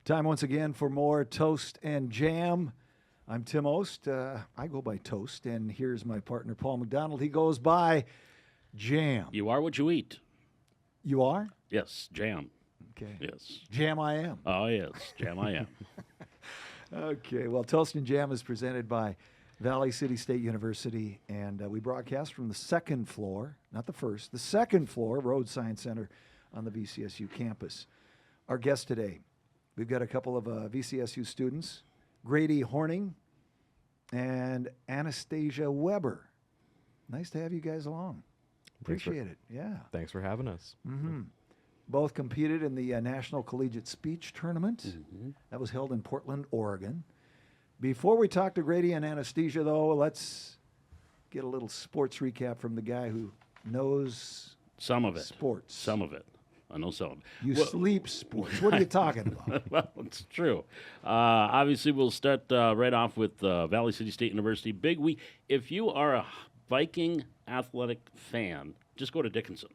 Time once again for more Toast and Jam. I'm Tim Ost. I go by Toast, and here's my partner, Paul McDonald. He goes by Jam. You are what you eat. You are? Yes, jam. Okay. Yes. Jam I am. Oh, yes, jam I am. Okay, well, Toast and Jam is presented by Valley City State University, and we broadcast from the second floor, not the first, the second floor, Road Science Center on the VCSU campus. Our guest today, we've got a couple of VCSU students, Grady Hornung and Anastasia Weber. Nice to have you guys along. Appreciate it. Yeah. Thanks for having us. Mm-hmm. Both competed in the National Collegiate Speech Tournament. Mm-hmm. That was held in Portland, Oregon. Before we talk to Grady and Anastasia, though, let's get a little sports recap from the guy who knows Some of it. sports. Some of it. I know some of it. You sleep sports. What are you talking about? Well, it's true. Obviously, we'll start right off with Valley City State University. Big week. If you are a Viking athletic fan, just go to Dickinson.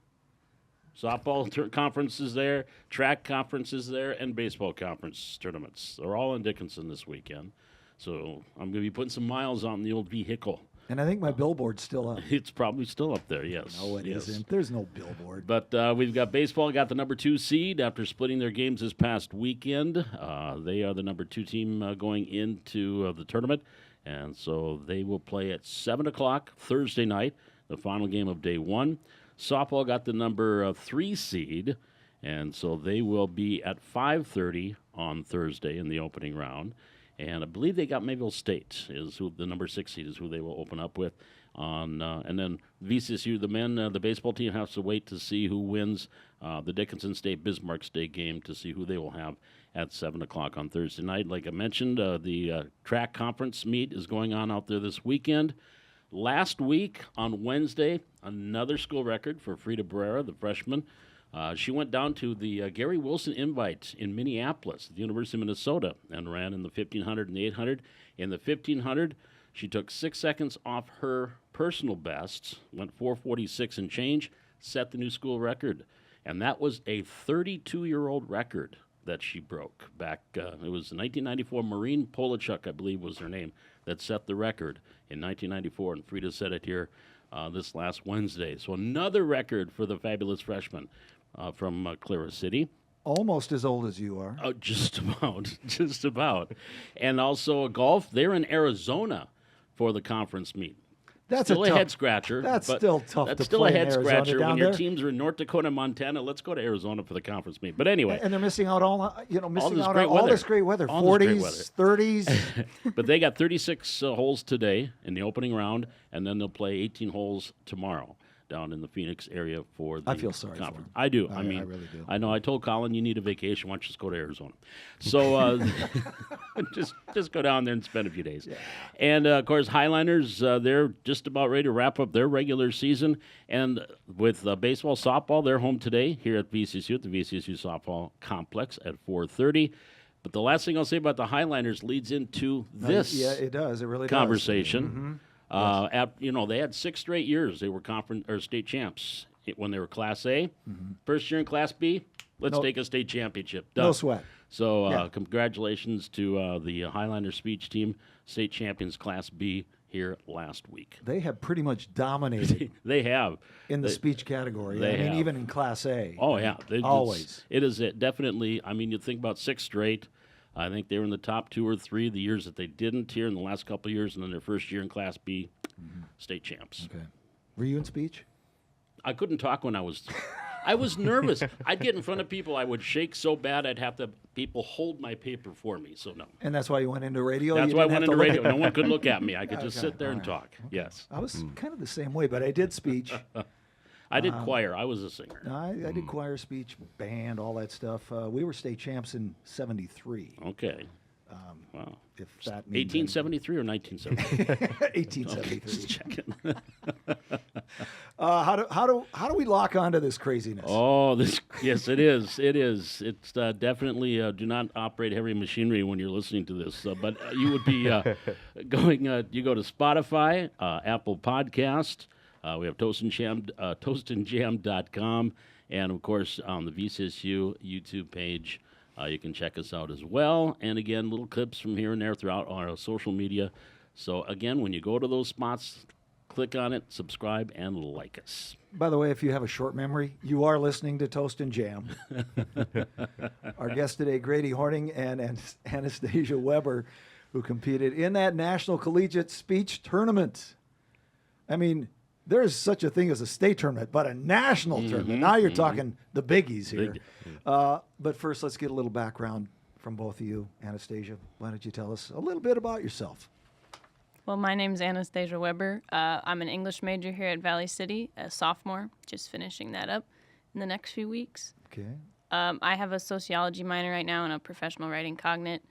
Softball conference is there, track conference is there, and baseball conference tournaments. They're all in Dickinson this weekend. So I'm going to be putting some miles on the old vehicle. And I think my billboard's still up. It's probably still up there, yes. No, it yes. isn't. There's no billboard. But we've got baseball, got the number 2 seed after splitting their games this past weekend. They are the number 2 team going into the tournament. And so they will play at 7 o'clock Thursday night, the final game of day 1. Softball got the number 3 seed, and so they will be at 5:30 on Thursday in the opening round. And I believe they got Mayville State is who the number 6 seed is who they will open up with. And then VCSU, the men, the baseball team has to wait to see who wins the Dickinson State Bismarck State game to see who they will have at 7 o'clock on Thursday night. Like I mentioned, the track conference meet is going on out there this weekend. Last week on Wednesday, another school record for Frida Barrera, the freshman. She went down to the Gary Wilson Invite in Minneapolis at the University of Minnesota and ran in the 1500 and the 800. In the 1500, she took 6 seconds off her personal best, went 4:46 and change, set the new school record. And that was a 32-year-old record that she broke back. It was 1994. Maureen Polachuk, I believe, was her name, that set the record in 1994. And Frida set it here this last Wednesday. So another record for the fabulous freshman from Clara City. Almost as old as you are. Oh, just about, just about. And also golf, they're in Arizona for the conference meet. That's still a tough, head scratcher. That's but still tough That's to still play a head in Arizona scratcher down when your there. teams are in North Dakota, Montana. Let's go to Arizona for the conference meet. But anyway, And they're missing out missing this out great on all weather. this great weather. All this great 40s, 30s. but they got 36 holes today in the opening round, and then they'll play 18 holes tomorrow down in the Phoenix area for the I feel sorry for conference. them. I do. I mean, really do. I know. I told Colin, you need a vacation. Why don't you just go to Arizona? So just go down there and spend a few days. Yeah. And, of course, Highliners, they're just about ready to wrap up their regular season. And with baseball, softball, they're home today here at VCSU, at the VCSU Softball Complex at 4:30. But the last thing I'll say about the Highliners leads into this Yeah, it does. It really conversation. does. Mm-hmm. They had 6 straight years they were conference or state champs when they were Class A. Mm-hmm. First year in Class B, let's take a state championship. Done. No sweat. So congratulations to the Highliner speech team, state champions Class B here last week. They have pretty much dominated They have. in the speech category. they I mean, have. even in Class A. Oh, yeah. Always. It is definitely, I mean, you think about 6 straight. I think they were in the top 2 or 3 the years that they didn't here in the last couple of years, and then their first year in Class B, state champs. Okay. Were you in speech? I couldn't talk when I was nervous. I'd get in front of people. I would shake so bad I'd have to people hold my paper for me. So no. And that's why you went into radio? That's You why I didn't went have into to radio. look- No one could look at me. I could just Okay, sit there and all right. talk. Yes. I was kind of the same way, but I did speech. I did choir. I was a singer. I did choir, speech, band, all that stuff. We were state champs in 73. Okay. Wow. If that means 1873 or 1973? 1873. Just checking. How do we lock onto this craziness? Oh, yes, it is. It is. It's definitely do not operate heavy machinery when you're listening to this. But you would be going. You go to Spotify, Apple Podcast. We have Toast and Jam, toastandjam.com, and of course on the VCSU YouTube page. You can check us out as well. And again, little clips from here and there throughout our social media. So again, when you go to those spots, click on it, subscribe, and like us. By the way, if you have a short memory, you are listening to Toast and Jam. Our guest today, Grady Hornung and Anastasia Weber, who competed in that National Collegiate Speech Tournament. I mean, there is such a thing as a state tournament, but a national tournament. Now you're talking the biggies here. But first, let's get a little background from both of you. Anastasia, why don't you tell us a little bit about yourself? Well, my name's Anastasia Weber. I'm an English major here at Valley City, a sophomore, just finishing that up in the next few weeks. Okay. I have a sociology minor right now and a professional writing cognate.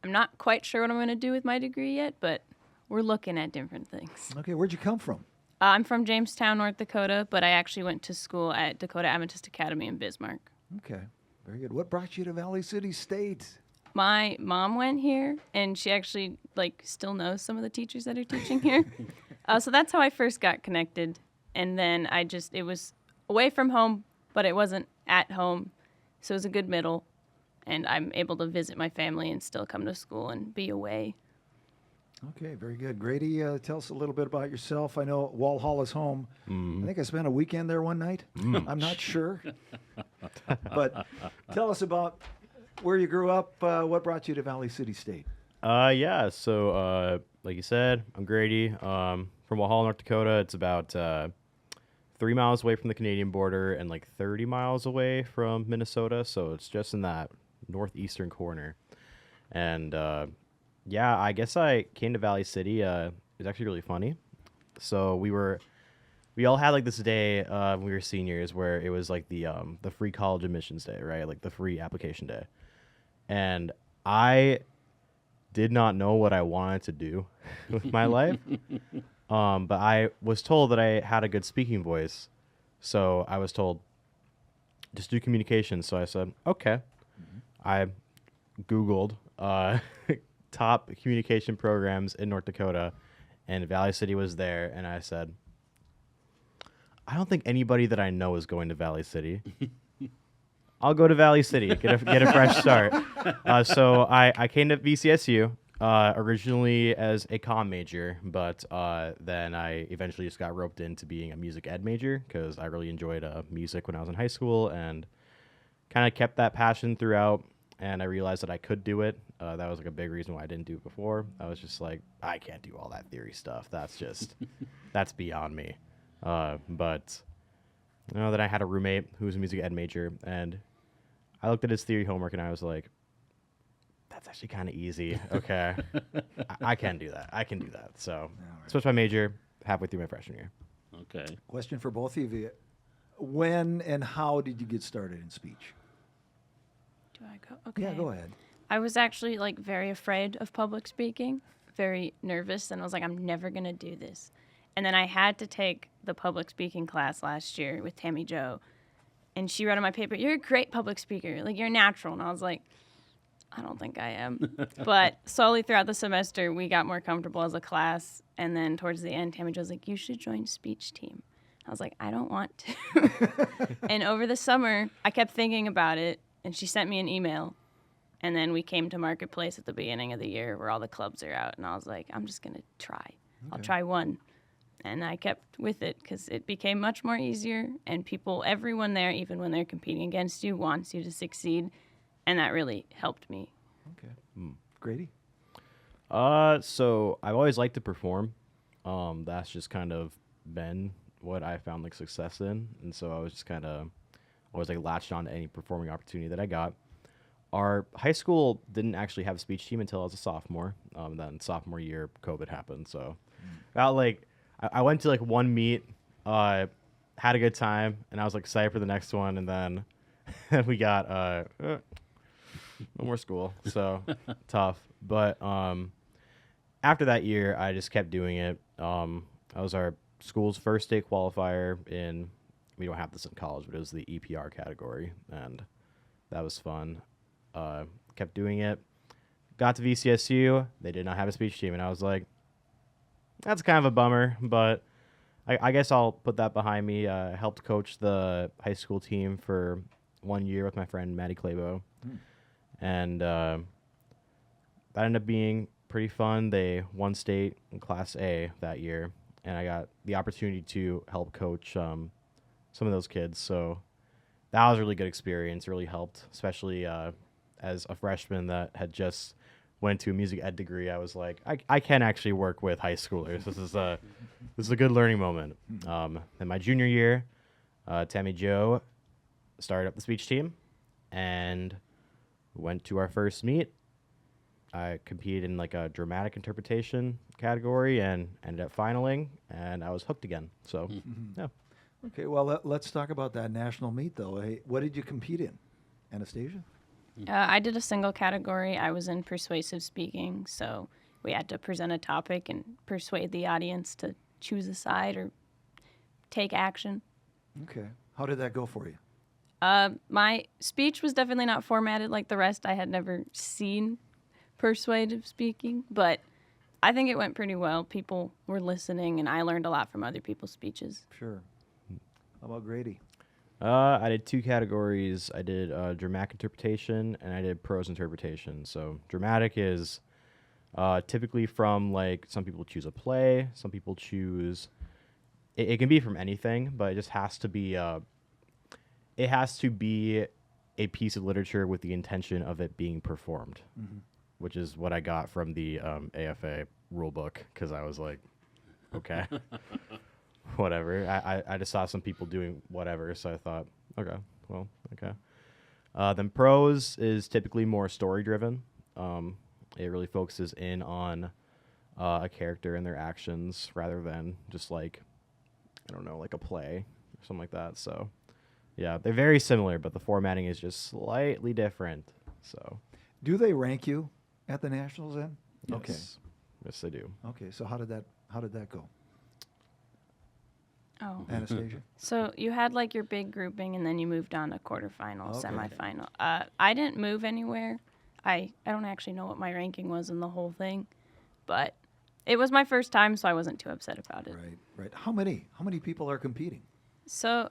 I'm not quite sure what I'm going to do with my degree yet, but we're looking at different things. Okay, where'd you come from? I'm from Jamestown, North Dakota, but I actually went to school at Dakota Adventist Academy in Bismarck. Okay, very good. What brought you to Valley City State? My mom went here, and she actually still knows some of the teachers that are teaching here. So that's how I first got connected. And then it was away from home, but it wasn't at home. So it was a good middle. And I'm able to visit my family and still come to school and be away. Okay, very good. Grady, tell us a little bit about yourself. I know Walhall is home. I think I spent a weekend there one night. I'm not sure. But tell us about where you grew up, what brought you to Valley City State? So like you said, I'm Grady from Walhall, North Dakota. It's about 3 miles away from the Canadian border and 30 miles away from Minnesota. So it's just in that northeastern corner. And I guess I came to Valley City. It was actually really funny. So we all had this day when we were seniors where it was the free college admissions day, right? The free application day. And I did not know what I wanted to do with my life. But I was told that I had a good speaking voice. So I was told, just do communications. So I said, okay. I Googled top communication programs in North Dakota, and Valley City was there. And I said, I don't think anybody that I know is going to Valley City. I'll go to Valley City, get a fresh start. So I came to VCSU originally as a comm major, but then I eventually just got roped into being a music ed major because I really enjoyed music when I was in high school and kind of kept that passion throughout. And I realized that I could do it. That was a big reason why I didn't do it before. I was just I can't do all that theory stuff. That's beyond me. But then I had a roommate who was a music ed major, and I looked at his theory homework, and I was like, that's actually kind of easy. Okay. I can do that. I can do that. So switched my major halfway through my freshman year. Okay. Question for both of you. When and how did you get started in speech? Do I go? Okay. Yeah, go ahead. I was actually very afraid of public speaking, very nervous, and I was I'm never going to do this. And then I had to take the public speaking class last year with Tammy Jo. And she wrote on my paper, you're a great public speaker. You're natural. And I was like, I don't think I am. But slowly throughout the semester, we got more comfortable as a class. And then towards the end, Tammy Jo was like, you should join speech team. I was like, I don't want to. And over the summer, I kept thinking about it. And she sent me an email. And then we came to Marketplace at the beginning of the year where all the clubs are out. And I was like, I'm just going to try. Okay. I'll try one. And I kept with it because it became much more easier. And everyone there, even when they're competing against you, wants you to succeed. And that really helped me. Okay. Grady? So I've always liked to perform. That's just kind of been what I found success in. And so I was just kind of always latched on to any performing opportunity that I got. Our high school didn't actually have a speech team until I was a sophomore. Then sophomore year, COVID happened. So about I went to one meet, had a good time, and I was excited for the next one, and then we got no more school, so tough. But after that year, I just kept doing it. I was our school's first state qualifier in, we don't have this in college, but it was the EPR category, and that was fun. Kept doing it. Got to VCSU, they did not have a speech team, and I was like, that's kind of a bummer, but I guess I'll put that behind me. I helped coach the high school team for 1 year with my friend Maddie Claybo. and that ended up being pretty fun. They won state in Class A that year, and I got the opportunity to help coach some of those kids. So that was a really good experience. Really helped, especially as a freshman that had just went to a music ed degree. I was like, I can actually work with high schoolers. This is a good learning moment. In my junior year, Tammy Jo started up the speech team, and went to our first meet. I competed in like a dramatic interpretation category and ended up finaling, and I was hooked again. So, yeah. Okay, well, let's talk about that national meet, though. Hey, what did you compete in, Anastasia? I did a single category. I was in persuasive speaking, so we had to present a topic and persuade the audience to choose a side or take action. Okay. How did that go for you? My speech was definitely not formatted like the rest. I had never seen persuasive speaking, but I think it went pretty well. People were listening, and I learned a lot from other people's speeches. Sure. How about Grady? I did 2 categories. I did dramatic interpretation and I did prose interpretation. So dramatic is typically from like some people choose a play, some people choose. It can be from anything, but it just has to be. It has to be a piece of literature with the intention of it being performed, which is what I got from the AFA rule book, because I was like, okay. Whatever. I just saw some people doing whatever, so I thought, okay, well, okay. Then prose is typically more story-driven. It really focuses in on a character and their actions rather than just like, I don't know, like a play or something like that. So, yeah, they're very similar, but the formatting is just slightly different. So, Do they rank you at the nationals then? yes. Okay. Yes, they do. Okay. So how did that go, Oh. Anastasia? So you had like your big grouping, and then you moved on to quarterfinal, Okay. semifinal. I didn't move anywhere. I don't actually know what my ranking was in the whole thing, but it was my first time, so I wasn't too upset about it. Right. How many people are competing? So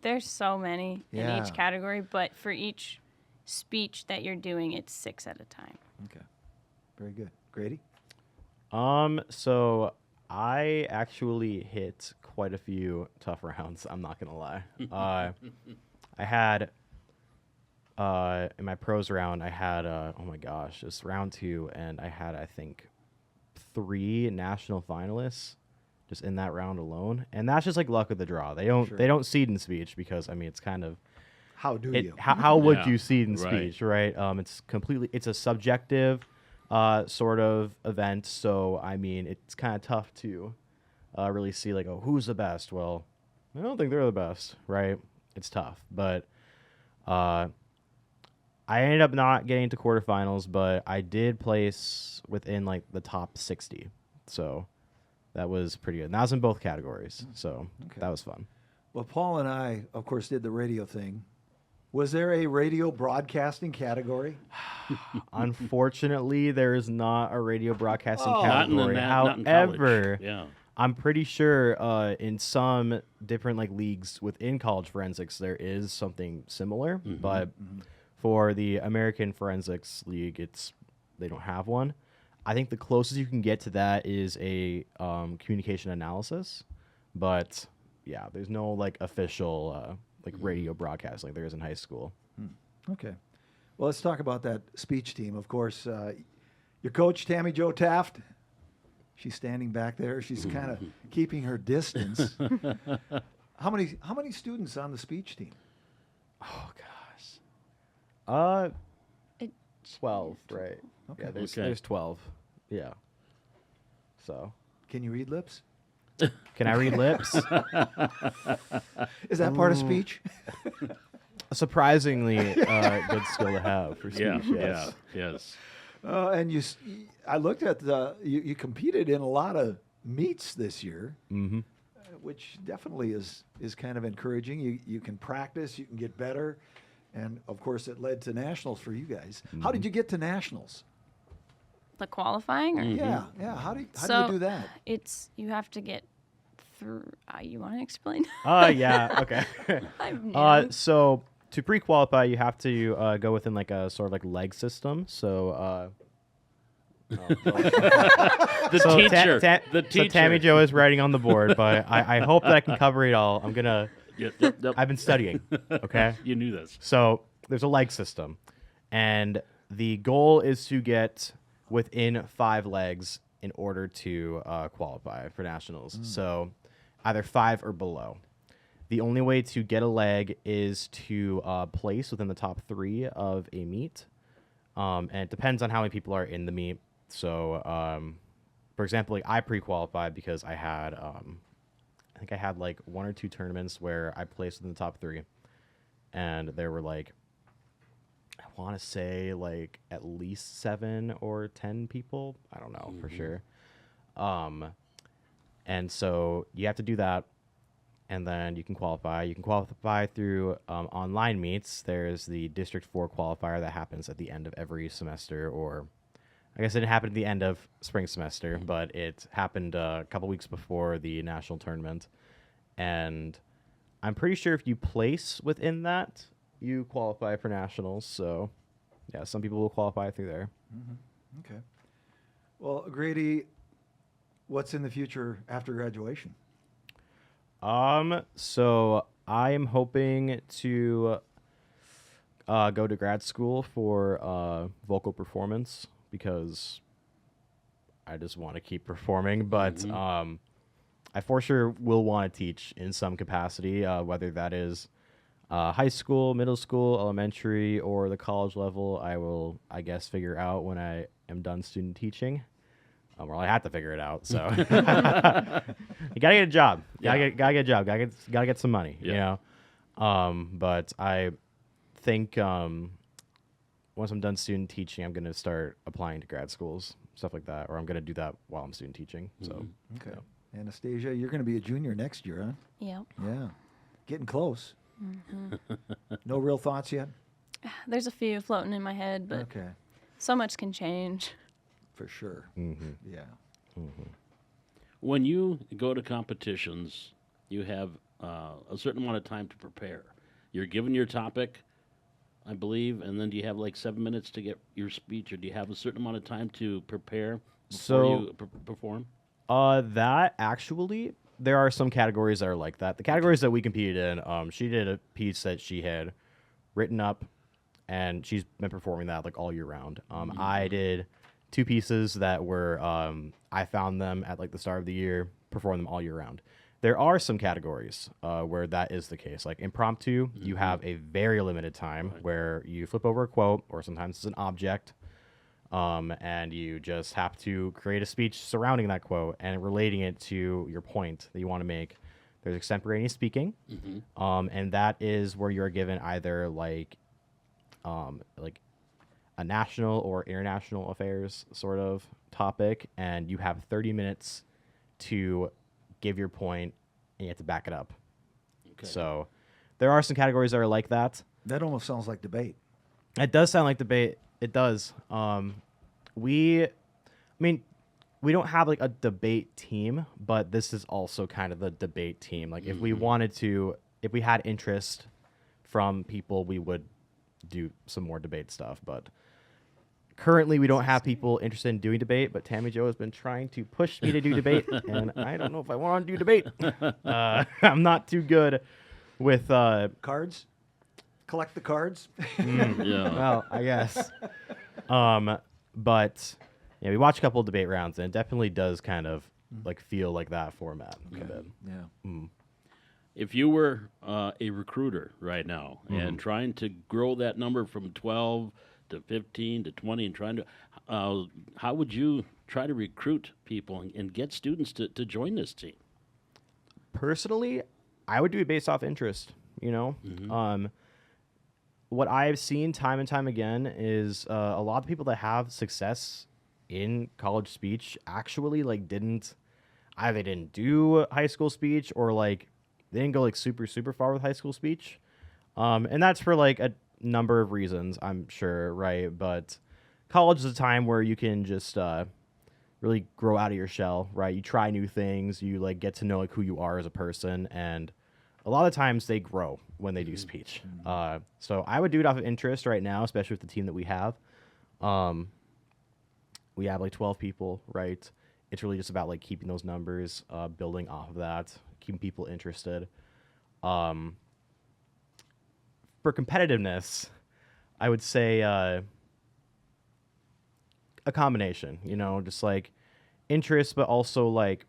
there's so many in Yeah. each category, but for each speech that you're doing, it's 6 at a time. Okay. Very good. Grady? So I actually hit quite a few tough rounds. I'm not gonna lie. I had in my pros round, I had oh my gosh, it's round 2, and I had I think 3 national finalists just in that round alone, and that's just like luck of the draw. They don't Sure. they don't seed in speech because I mean it's kind of How do you? how would Yeah, you seed in right. speech, right? It's a subjective sort of event, so I mean it's kind of tough to really see like, oh, who's the best? Well, I don't think they're the best, right? It's tough, but I ended up not getting to quarterfinals, but I did place within like the top 60, so that was pretty good. And that was in both categories, so Okay. that was fun. Well, Paul and I, of course, did the radio thing. Was there a radio broadcasting category? Unfortunately, there is not a radio broadcasting Oh. Not in the category. not in college. However, Yeah. I'm pretty sure in some different like leagues within college forensics there is something similar, but for the American Forensics League, they don't have one. I think the closest you can get to that is a communication analysis, but yeah, there's no like official like radio broadcast like there is in high school. Okay. Well, let's talk about that speech team. Of course, your coach, Tammy Jo Taft, she's standing back there. She's kind of keeping her distance. How many students on the speech team? Oh gosh, It- 12, right? Okay. Yeah, Okay. there's 12. Yeah. So, Can you read lips? can I read lips? Is that part of speech? A surprisingly good skill to have for speech. Yeah. Yes. Yes. And I looked at you competed in a lot of meets this year, Mm-hmm. which definitely is kind of encouraging. You can practice, you can get better, and of course it led to nationals for you guys. How did you get to nationals? The qualifying? Or? Yeah. How do you So do that? you have to get through. You want to explain? Yeah. Okay. I'm new. So to pre-qualify, you have to go within like a sort of like leg system. So, The so teacher. The so teacher. Tammy Jo is writing on the board, but I hope that I can cover it all. I'm gonna. Yep. I've been studying. Okay. You knew this. So there's a leg system, and the goal is to get within 5 legs in order to qualify for nationals. So either 5 or below. The only way to get a leg is to place within the top 3 of a meet, and it depends on how many people are in the meet. So, for example, like I pre-qualified because I had, I think I had like 1 or 2 tournaments where I placed within the top 3, and there were like, I want to say like at least 7 or 10 people. I don't know for sure. And so you have to do that, and then you can qualify. You can qualify through online meets. There's the District 4 qualifier that happens at the end of every semester, or I guess it didn't happen at the end of spring semester, but it happened a couple weeks before the national tournament. And I'm pretty sure if you place within that, you qualify for nationals. So, yeah, some people will qualify through there. Okay. Well, Grady, what's in the future after graduation? So I am hoping to go to grad school for vocal performance because I just want to keep performing. But I for sure will want to teach in some capacity, whether that is high school, middle school, elementary, or the college level. I will, I guess, figure out when I am done student teaching. Well, I have to figure it out. So you gotta get a job. Gotta get a job. Gotta get some money. You know. But I think once I'm done student teaching, I'm gonna start applying to grad schools, stuff like that, or I'm gonna do that while I'm student teaching. So Okay. Anastasia, you're going to be a junior next year, huh? Yep. Yeah. Getting close. No real thoughts yet? There's a few floating in my head, but Okay. so much can change. For sure. Yeah. When you go to competitions, you have a certain amount of time to prepare. You're given your topic, I believe, and then do you have like 7 minutes to get your speech, or do you have a certain amount of time to prepare before you perform? That actually, there are some categories that are like that. The categories that we competed in, she did a piece that she had written up, and she's been performing that like all year round. I did 2 pieces that were, I found them at like the start of the year, performed them all year round. There are some categories where that is the case. Like impromptu, you have a very limited time where you flip over a quote, or sometimes it's an object, and you just have to create a speech surrounding that quote and relating it to your point that you want to make. There's extemporaneous speaking, and that is where you're given either like a national or international affairs sort of topic, and you have 30 minutes to give your point, and you have to back it up. Okay. So there are some categories that are like that. That almost sounds like debate. It does sound like debate. It does. We don't have like a debate team, but this is also kind of the debate team. Like if we wanted to, if we had interest from people, we would do some more debate stuff. But currently we don't have people interested in doing debate, but Tammy Jo has been trying to push me to do debate, and I don't know if I want to do debate. I'm not too good with Cards? Collect the cards? Yeah. well, I guess. But yeah, we watched a couple of debate rounds, and it definitely does kind of like feel like that format a bit. Yeah. If you were a recruiter right now and trying to grow that number from 12 to 15 to 20 and trying to, how would you try to recruit people and get students to join this team? Personally, I would do it based off interest, you know? What I've seen time and time again is a lot of people that have success in college speech actually like either didn't do high school speech, or like they didn't go like super far with high school speech, and that's for like a number of reasons, I'm sure, right? But college is a time where you can just really grow out of your shell, right? You try new things, you like get to know like who you are as a person, and a lot of times they grow when they do speech. So I would do it off of interest right now, especially with the team that we have. We have like 12 people, right? It's really just about like keeping those numbers, building off of that, keeping people interested. For competitiveness, I would say a combination, just like interest, but also like,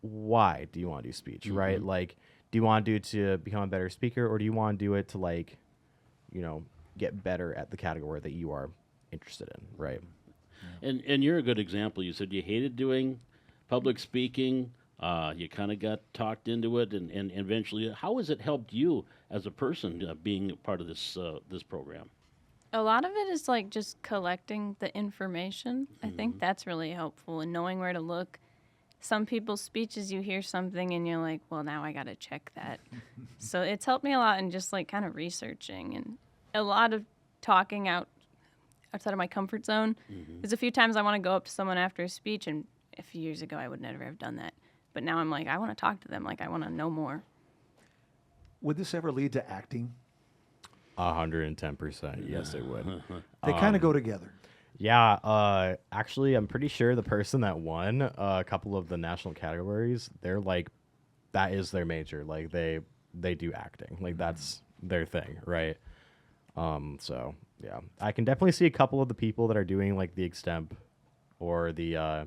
why do you want to do speech, right? Like, do you want to do it to become a better speaker, or do you want to do it to like, get better at the category that you are interested in, right? And you're a good example. You said you hated doing public speaking. You kind of got talked into it, and eventually, how has it helped you as a person being a part of this program? A lot of it is like just collecting the information. I think that's really helpful, and knowing where to look. Some people's speeches, you hear something and you're like, well, now I got to check that. So it's helped me a lot in just like kind of researching and a lot of talking outside of my comfort zone. There's a few times I want to go up to someone after a speech, and a few years ago I would never have done that. But now I'm like, I want to talk to them. Like, I want to know more. Would this ever lead to acting? 110%. Yes, it would. They kind of go together. Yeah, actually, I'm pretty sure the person that won a couple of the national categories, they're like, that is their major. Like, they do acting. Like, that's their thing, right? So, yeah. I can definitely see a couple of the people that are doing, like, the extemp or the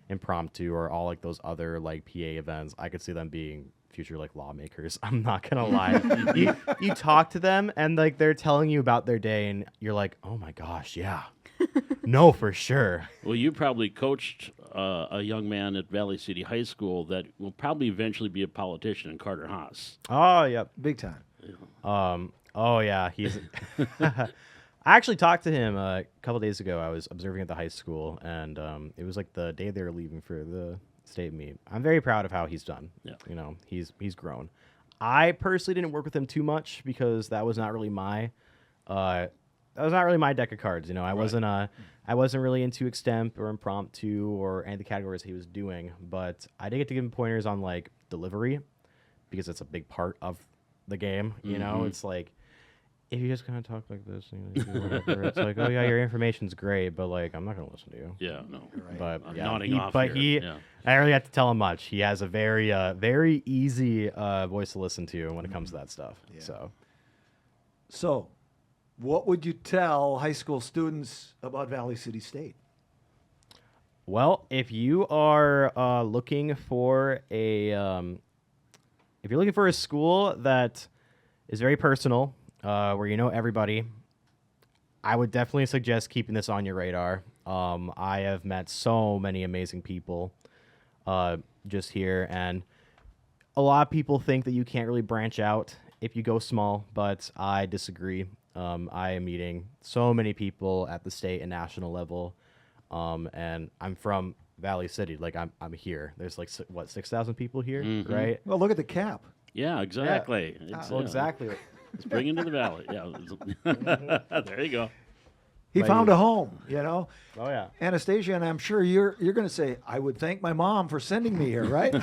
impromptu or all, like, those other, like, PA events. I could see them being future, like, lawmakers. I'm not gonna lie. You talk to them, and, like, they're telling you about their day, and you're like, oh, my gosh, yeah. No, for sure. Well, you probably coached a young man at Valley City High School that will probably eventually be a politician, in Carter Haas. Oh, yep. Big time. Oh, yeah. He's. I actually talked to him a couple days ago. I was observing at the high school, and it was like the day they were leaving for the state meet. I'm very proud of how he's done. Yeah. He's grown. I personally didn't work with him too much because that was not really my deck of cards. I wasn't really into extemp or impromptu or any of the categories he was doing, but I did get to give him pointers on like delivery because it's a big part of the game. It's like, if you just kind of talk like this, you do whatever, it's like, oh yeah, your information's great, but like, I'm not going to listen to you. Yeah, no. Right. But I'm yeah, nodding off here. Yeah. I don't really have to tell him much. He has a very, very easy voice to listen to when it comes to that stuff. Yeah. So, what would you tell high school students about Valley City State? Well, if you are looking for if you're looking for a school that is very personal, where you know everybody, I would definitely suggest keeping this on your radar. I have met so many amazing people just here, and a lot of people think that you can't really branch out if you go small, but I disagree. I am meeting so many people at the state and national level, and I'm from Valley City. Like, I'm here. There's like 6,000 people here, right? Well, look at the cap. Yeah, exactly. Exactly. It's bringing to the valley. Yeah. There you go. He Right. found a home, Oh yeah. Anastasia, and I'm sure you're going to say, I would thank my mom for sending me here, right?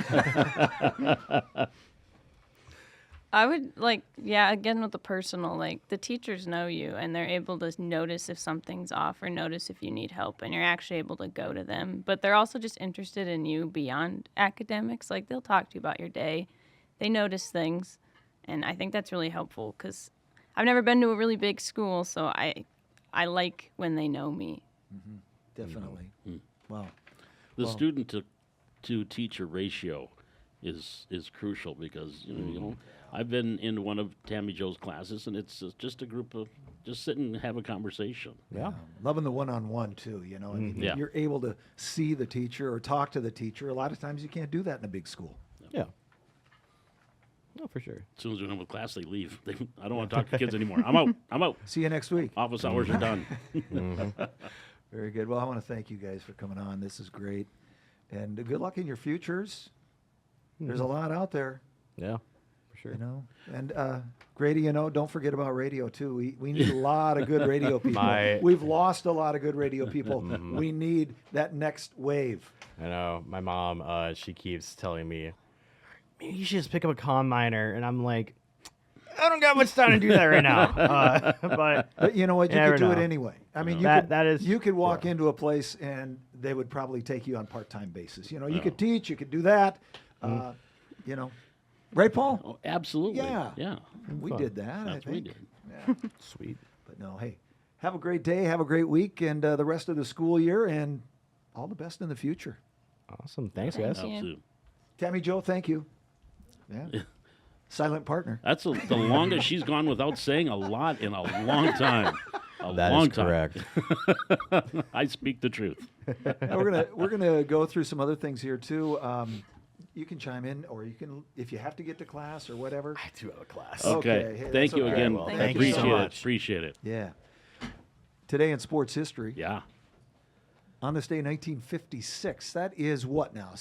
I would again with the personal, like the teachers know you and they're able to notice if something's off or notice if you need help, and you're actually able to go to them. But they're also just interested in you beyond academics. Like, they'll talk to you about your day. They notice things. And I think that's really helpful because I've never been to a really big school, so I like when they know me. Definitely. Wow. The student to teacher ratio is crucial because I've been in one of Tammy Jo's classes, and it's just a group of just sit and have a conversation. Yeah. Loving the one-on-one too, I mean, Yeah. you're able to see the teacher or talk to the teacher. A lot of times you can't do that in a big school. Yeah. No, for sure. As soon as we're done with class, they leave. I don't want to talk to kids anymore. I'm out. See you next week. Office hours are done. Very good. Well, I want to thank you guys for coming on. This is great. And good luck in your futures. There's a lot out there, Yeah, for sure. And Grady, don't forget about radio too. We need a lot of good radio people. We've lost a lot of good radio people. We need that next wave. I know my mom. She keeps telling me, maybe you should just pick up a comm minor. And I'm like, I don't got much time to do that right now. But you know what? You never could do it know. anyway. I mean, That you could walk into a place and they would probably take you on part-time basis. You know, you could teach, you could do that. You know, right, Paul? Oh, absolutely. Yeah. Yeah. We did that. That's I what think. we did. Yeah. Sweet. But no, hey, have a great day, have a great week, and the rest of the school year, and all the best in the future. Awesome. Thanks, Thank guys. you. Absolutely. Tammy Jo, thank you. Yeah. Silent partner. That's the longest she's gone without saying a lot in a long time. That long is correct. time. I speak the truth. Now we're gonna go through some other things here too. You can chime in, or you can, if you have to get to class or whatever. I do have a class. Okay. Hey, Thank that's you okay. again. Well, thank you Appreciate so it. much. Appreciate it. Yeah. Today in sports history, Yeah. on this day, 1956. That is what now?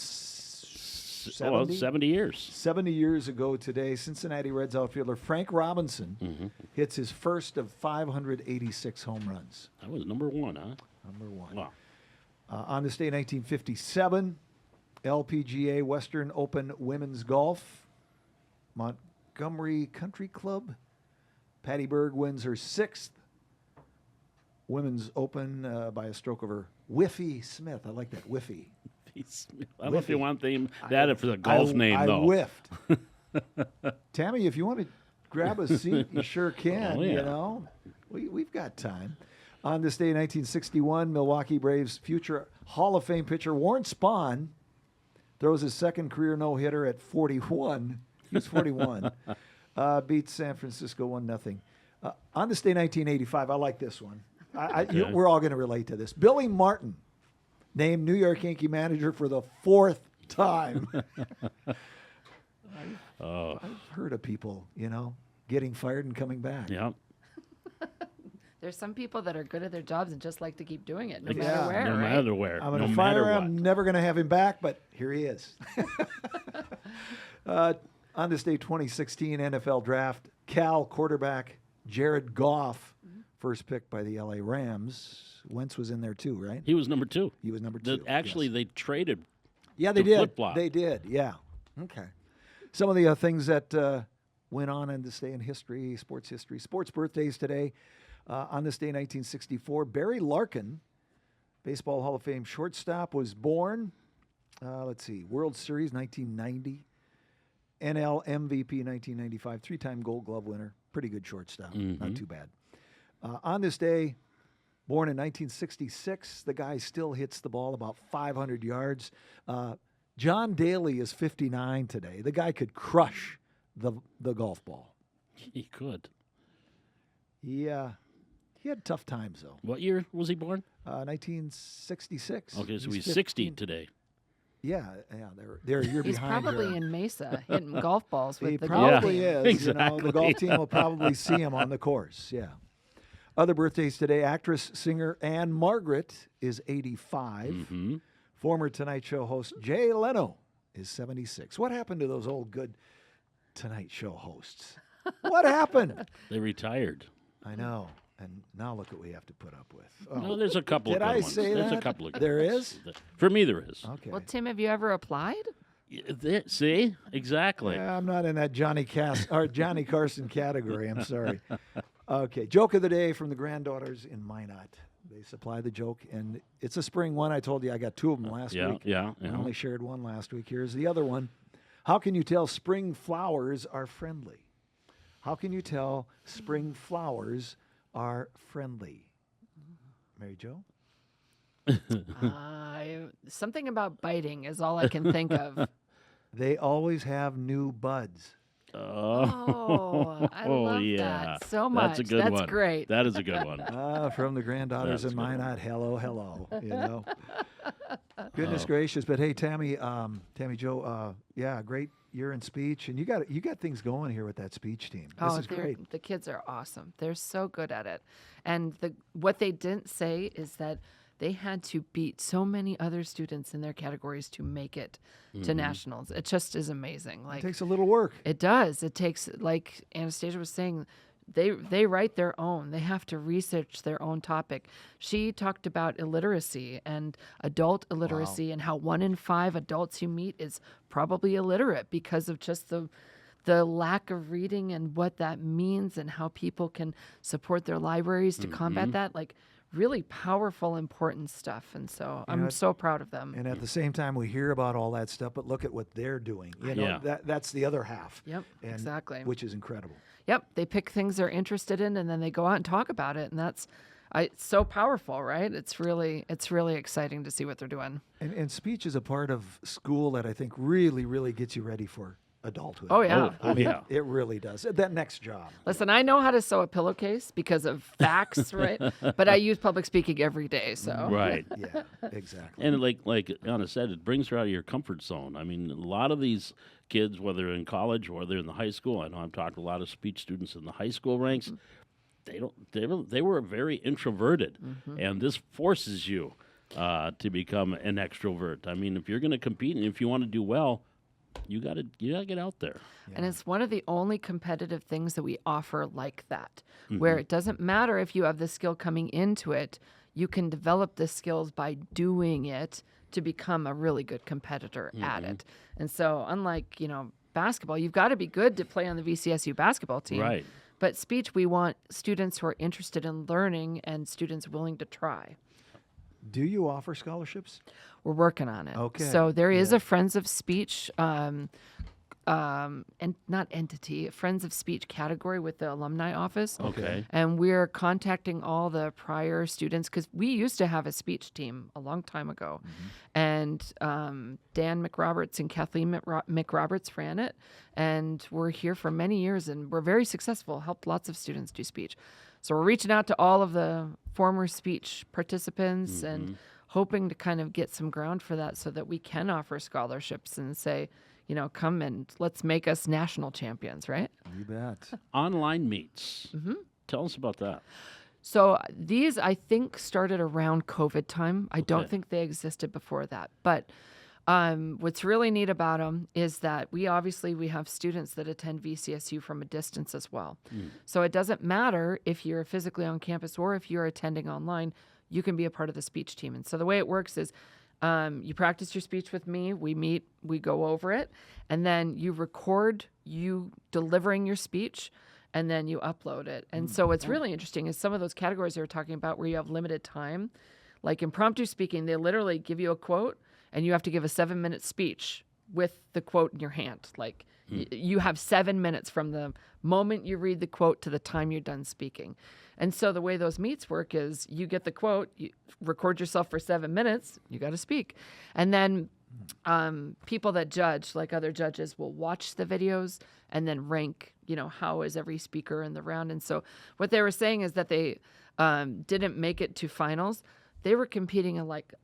Well, 70? 70 years. 70 years ago today, Cincinnati Reds outfielder Frank Robinson hits his first of 586 home runs. That was number one, huh? Number one. Wow. On this day, 1957, LPGA Western Open Women's Golf, Montgomery Country Club. Patty Berg wins her sixth Women's Open by a stroke of her Whiffy Smith. I like that, Whiffy. I don't know if you Whiffy. want that for the golf name, I though. whiffed. Tammy, if you want to grab a seat, you sure can. Oh, yeah. You know, we've got time. On this day, 1961, Milwaukee Braves future Hall of Fame pitcher Warren Spahn throws his second career no-hitter at 41. He was 41. Beats San Francisco 1-0. On this day, 1985, I like this one. We're all going to relate to this. Billy Martin named New York Yankee manager for the fourth time. I've heard of people, getting fired and coming back. Yeah. There's some people that are good at their jobs and just like to keep doing it, no Yeah. matter where. No right? matter where. I'm going to no fire matter him. what. I'm never going to have him back, but here he is. On this day, 2016 NFL Draft, Cal quarterback Jared Goff, first pick by the LA Rams. Wentz was in there too, right? He was number two. He was number two. Actually, yes. they traded. Yeah, they to did. flip-flop. They did. Yeah. Okay. Some of the things that went on this day in history, sports birthdays today. On this day, 1964, Barry Larkin, Baseball Hall of Fame shortstop, was born. Let's see, World Series 1990, NL MVP 1995, three-time Gold Glove winner. Pretty good shortstop. Not too bad. On this day, born in 1966, the guy still hits the ball about 500 yards. John Daly is 59 today. The guy could crush the golf ball. He could. He had tough times, though. What year was he born? 1966. Okay, so he's 15. 60 today. Yeah, they're a year He's behind probably her. in Mesa hitting golf balls with He the probably golf is. team. Exactly. The golf team will probably see him on the course. Yeah. Other birthdays today: actress, singer Anne Margaret is 85. Mm-hmm. Former Tonight Show host Jay Leno is 76. What happened to those old good Tonight Show hosts? What happened? They retired. I know. And now look what we have to put up with. Oh. No, there's a couple Did of good I ones. say There's that? a couple of good There ones. is? For me, there is. Okay. Well, Tim, have you ever applied? See? Exactly. Yeah, I'm not in that Johnny Carson category. I'm sorry. Okay. Joke of the day from the granddaughters in Minot. They supply the joke, and it's a spring one. I told you I got two of them last week. Yeah. I only shared one last week. Here's the other one. How can you tell spring flowers are friendly? How can you tell spring flowers are friendly? Mary Jo? Something about biting is all I can think of. They always have new buds. Oh, I love yeah. that so much. That's a good one. That's great. That is a good one. From the granddaughters That's in a good one. Minot. Hello. Goodness gracious. But hey, Tammy Jo, great year in speech. And you got things going here with that speech team. This is great. The kids are awesome. They're so good at it. And what they didn't say is that they had to beat so many other students in their categories to make it to nationals. It just is amazing. It Like takes a little work. it does. It takes, like Anastasia was saying, they write their own. They have to research their own topic. She talked about illiteracy and adult illiteracy and how 1 in 5 adults you meet is probably illiterate because of just the lack of reading and what that means and how people can support their libraries to combat that. Like really powerful, important stuff. And so I'm so proud of them. And at the same time, we hear about all that stuff, but look at what they're doing. You know, that's the other half. Yep, exactly. Which is incredible. Yep, they pick things they're interested in, and then they go out and talk about it, and that's it's so powerful, right? It's really exciting to see what they're doing. And speech is a part of school that I think really gets you ready for adulthood. Oh yeah. It really does. That next job. Listen, I know how to sew a pillowcase because of facts, right? But I use public speaking every day, so. Right. Yeah, exactly. And like Anna said, it brings her out of your comfort zone. I mean, a lot of these kids, whether in college or whether in the high school, I know I've talked to a lot of speech students in the high school ranks. They were very introverted, and this forces you to become an extrovert. I mean, if you're going to compete and if you want to do well, you gotta get out there. And it's one of the only competitive things that we offer like that, where it doesn't matter if you have the skill coming into it, you can develop the skills by doing it to become a really good competitor at it. And so unlike, basketball, you've got to be good to play on the VCSU basketball team. Right. But speech, we want students who are interested in learning and students willing to try. Do you offer scholarships? We're working on it. Okay. So there is a Friends of Speech, and not entity, Friends of Speech category with the alumni office. Okay. And we're contacting all the prior students because we used to have a speech team a long time ago. And Dan McRoberts and Kathleen McRoberts ran it. And we're here for many years and we're very successful, helped lots of students do speech. So we're reaching out to all of the former speech participants and hoping to kind of get some ground for that so that we can offer scholarships and say, come and let's make us national champions, right? You bet. Online meets. Tell us about that. So these, I think, started around COVID time. I don't think they existed before that. But what's really neat about them is that we have students that attend VCSU from a distance as well. So it doesn't matter if you're physically on campus or if you're attending online, you can be a part of the speech team. And so the way it works is you practice your speech with me, we meet, we go over it, and then you record you delivering your speech, and then you upload it. And so what's really interesting is some of those categories they were talking about where you have limited time, like impromptu speaking, they literally give you a quote, and you have to give a 7-minute speech with the quote in your hand. Like you have 7 minutes from the moment you read the quote to the time you're done speaking. And so the way those meets work is you get the quote, you record yourself for 7 minutes, you got to speak. And then people that judge, like other judges, will watch the videos and then rank, how is every speaker in the round. And so what they were saying is that they didn't make it to finals. They were competing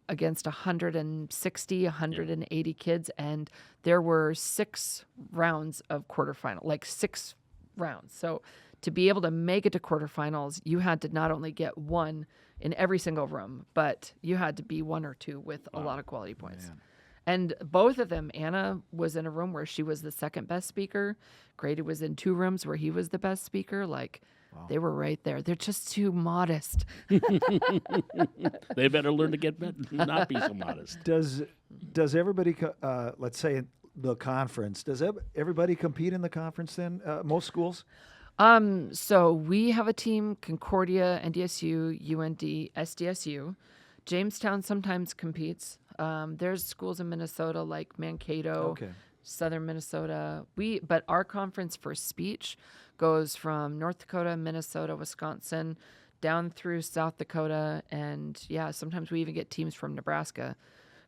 against 160, 180 kids, and there were 6 rounds of quarterfinal, 6 rounds. So to be able to make it to quarterfinals, you had to not only get 1 in every single room, but you had to be 1 or 2 with a lot of quality points. Man. And both of them, Anna was in a room where she was the second best speaker. Grady was in 2 rooms where he was the best speaker. They were right there. They're just too modest. They better learn to not be so modest. Does everybody, let's say the conference, does everybody compete in the conference then? Most schools? So we have a team, Concordia, NDSU, UND, SDSU. Jamestown sometimes competes. There's schools in Minnesota like Mankato, Southern Minnesota. But our conference for speech goes from North Dakota, Minnesota, Wisconsin, down through South Dakota, and sometimes we even get teams from Nebraska.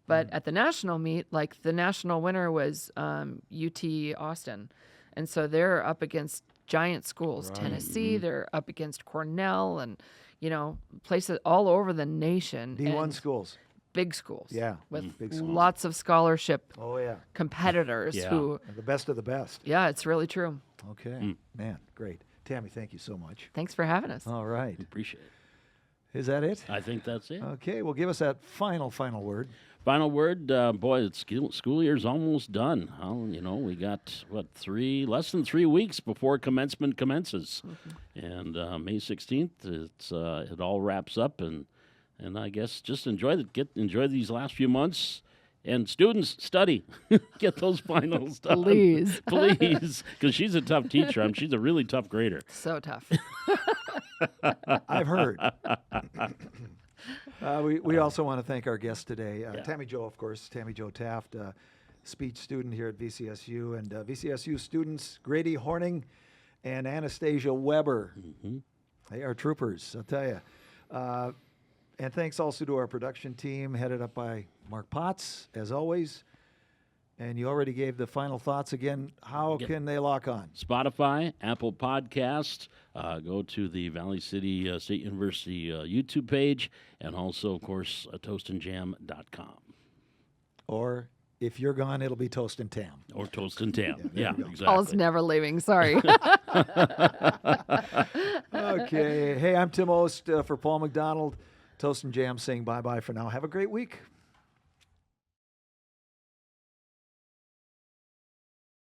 But at the national meet, the national winner was UT Austin, and so they're up against giant schools, Tennessee. They're up against Cornell, and places all over the nation. D1 schools. Big schools. Yeah, with big schools. lots of scholarship competitors Yeah. who. The best of the best. Yeah, it's really true. Okay. Man, great. Tammy, thank you so much. Thanks for having us. All right. Appreciate it. Is that it? I think that's it. Okay, well, give us that final word. Final word, boy, school year's almost done. We got less than 3 weeks before commencement commences, and May 16th, it all wraps up, and I guess just enjoy these last few months. And students, study, get those finals done, Please. please, because she's a tough teacher. She's a really tough grader. So tough. I've heard. We also want to thank our guest today, Tammy Jo, of course, Tammy Jo Taft, speech student here at VCSU, and VCSU students Grady Hornung and Anastasia Weber. They are troopers, I'll tell you. And thanks also to our production team, headed up by Mark Potts, as always. And you already gave the final thoughts again. How can they lock on? Spotify, Apple Podcast, go to the Valley City State University YouTube page, and also, of course, toastandjam.com. Or if you're gone, it'll be Toast and Tam. Or Toast and Tam. Yeah, exactly. Paul's never leaving. Sorry. Okay. Hey, I'm Tim Ost for Paul McDonald. Toast and Jam saying bye-bye for now. Have a great week.